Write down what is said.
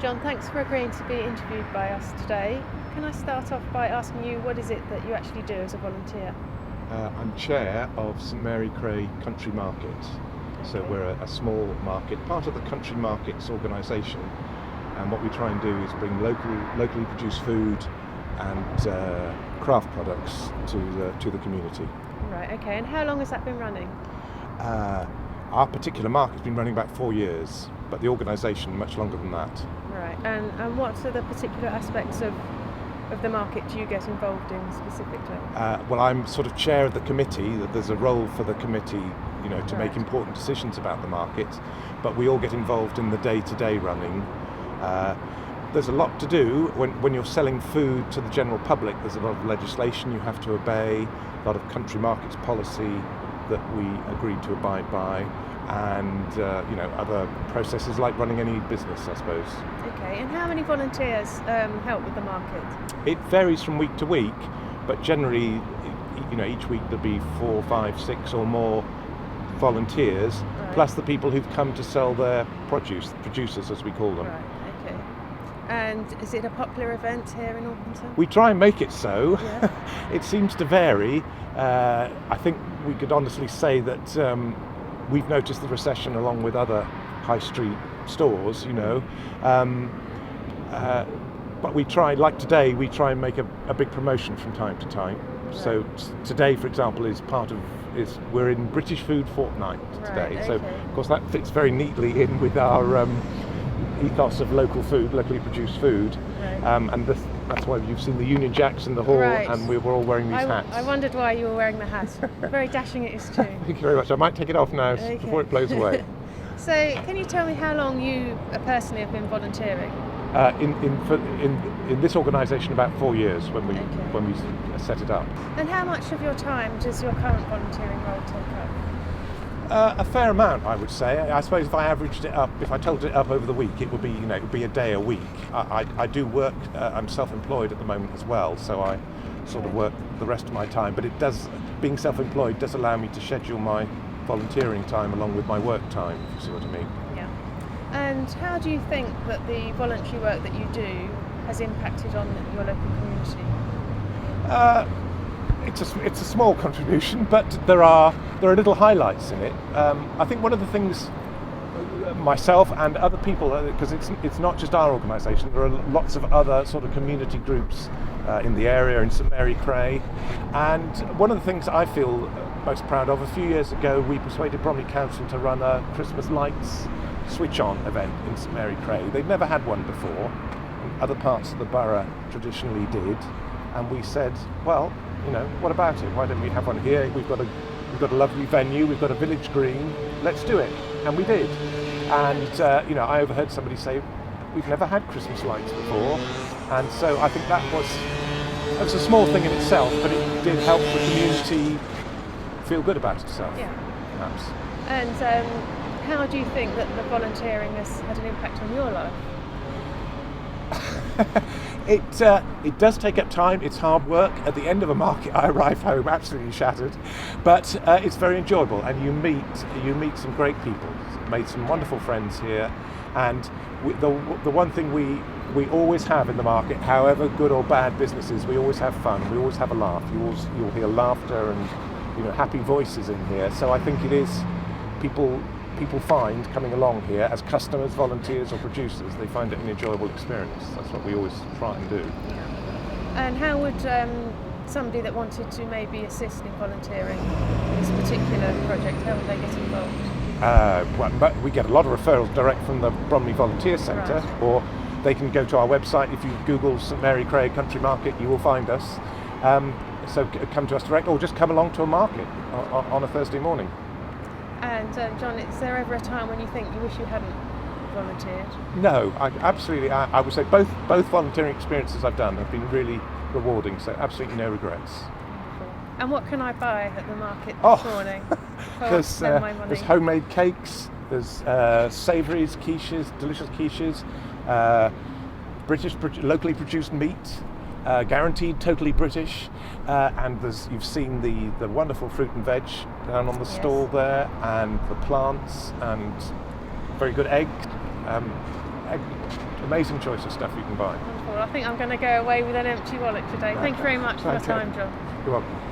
John, thanks for agreeing to be interviewed by us today. Can I start off by asking you, what is it that you actually do as a volunteer? I'm chair of St Mary Cray Country Market. So we're a small market, part of the Country Markets organisation, and what we try and do is bring locally produced food and craft products to the community. Right, okay, and how long has that been running? Our particular market's been running about 4 years, but the organisation much longer than that. Right, and what are the particular aspects of the market do you get involved in specifically? Well, I'm sort of chair of the committee. There's a role for the committee, to make important decisions about the market, but we all get involved in the day-to-day running. There's a lot to do when you're selling food to the general public. There's a lot of legislation you have to obey, a lot of country markets policy that we agreed to abide by, and other processes like running any business, I suppose. Okay, and how many volunteers help with the market? It varies from week to week, but generally, each week there'll be 4, 5, 6 or more volunteers, right, plus the people who've come to sell their produce, producers as we call them. Right, okay. And is it a popular event here in Orpington? We try and make it so. Yeah. It seems to vary. I think we could honestly say that we've noticed the recession along with other high street stores, but we try, like today, we try and make a big promotion from time to time. Right. So today, for example, we're in British Food Fortnight today. Right, So okay. of course that fits very neatly in with our ethos of local food, locally produced food. Right. And that's why you've seen the Union Jacks in the hall, Right. and we're all wearing these hats. I wondered why you were wearing the hat. Very dashing it is too. Thank you very much. I might take it off now Okay. before it blows away. So, can you tell me how long you personally have been volunteering? In this organisation, about 4 years when we set it up. And how much of your time does your current volunteering role take up? A fair amount, I would say. I suppose if I averaged it up, if I totaled it up over the week, it would be a day a week. I do work. I'm self-employed at the moment as well, so I sort of work the rest of my time. But being self-employed does allow me to schedule my volunteering time along with my work time, if you see what I mean. Yeah. And how do you think that the voluntary work that you do has impacted on your local community? It's a small contribution, but there are little highlights in it. I think one of the things myself and other people, because it's not just our organisation, there are lots of other sort of community groups in the area, in St Mary Cray, and one of the things I feel most proud of, a few years ago we persuaded Bromley Council to run a Christmas lights switch-on event in St Mary Cray. They'd never had one before, and other parts of the borough traditionally did, and we said, well, what about it? Why don't we have one here? We've got a lovely venue, we've got a village green, let's do it. And we did. And I overheard somebody say, we've never had Christmas lights before. And so I think that was a small thing in itself, but it did help the community feel good about itself. Yeah. Perhaps. And how do you think that the volunteering has had an impact on your life? It does take up time. It's hard work. At the end of a market, I arrive home absolutely shattered, but it's very enjoyable, and you meet some great people. Made some wonderful friends here, and the one thing we always have in the market, however good or bad business is, we always have fun. We always have a laugh. You'll hear laughter and happy voices in here. So I think it is people find coming along here as customers, volunteers or producers, they find it an enjoyable experience. That's what we always try and do. Yeah. And how would somebody that wanted to maybe assist in volunteering in this particular project, how would they get involved? We get a lot of referrals direct from the Bromley Volunteer Centre, Right. or they can go to our website. If you Google St Mary Cray Country Market, you will find us. So come to us direct, or just come along to a market on a Thursday morning. And John, is there ever a time when you think you wish you hadn't volunteered? No, absolutely. I would say both volunteering experiences I've done have been really rewarding, so absolutely no regrets. And what can I buy at the market this morning? There's homemade cakes, there's savouries, quiches, delicious quiches, locally produced meat, guaranteed totally British, and you've seen the wonderful fruit and veg down on the stall there, and the plants, and very good egg, amazing choice of stuff you can buy. Wonderful. I think I'm going to go away with an empty wallet today. Thank you very much for your time, John. You're welcome.